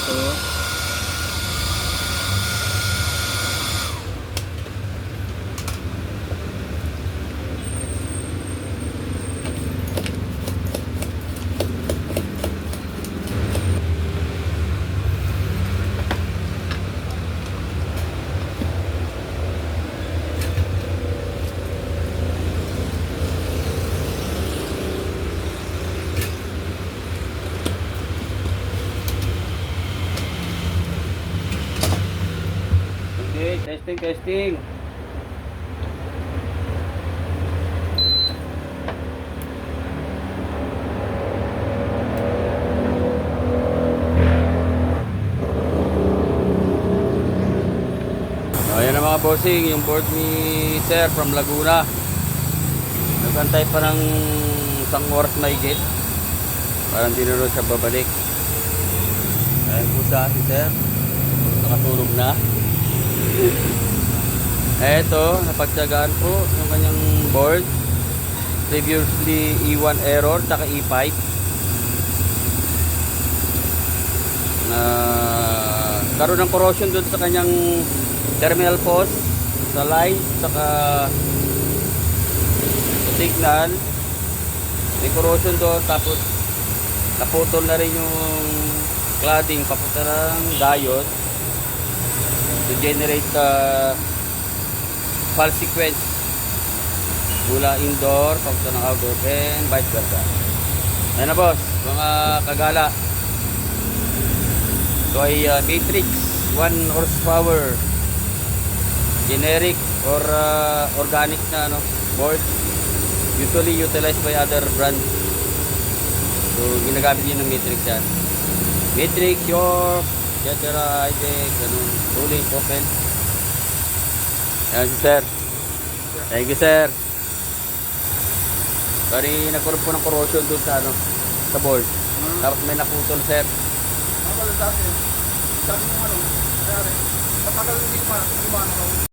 ito. Okay, testing. Ayan na mga bossing, yung board ni Sir from Laguna. Nagantay pa ng isang oras mahigit. Parang di na rin siya babalik. Ayan po siya si Sir. Nakatulog na. Eto, napagtsagaan po yung kanyang board. Previously E1 error, tsaka E5. Karoon ng corrosion doon sa kanyang terminal post, sa light, saka sa signal. May corrosion doon, tapos naputol na rin yung cladding papunta ng diode to generate false sequence mula indoor papunta ng outdoor and vice versa. Ayan na boss, mga kagala. Ito ay Matrix 1 horsepower generic or organic na board, usually utilized by other brands. So ginagamit yun ng Matrix yan. Matrix, York, etc. Hightech, Rolex, Opel. Ayan si Sir. Thank you Sir. Sorry, nagkaroon po ng corrosion doon sa sa board. Tapos may naputol Sir. Ako lang dati. Sabi mo kaya rin, matagal hindi ko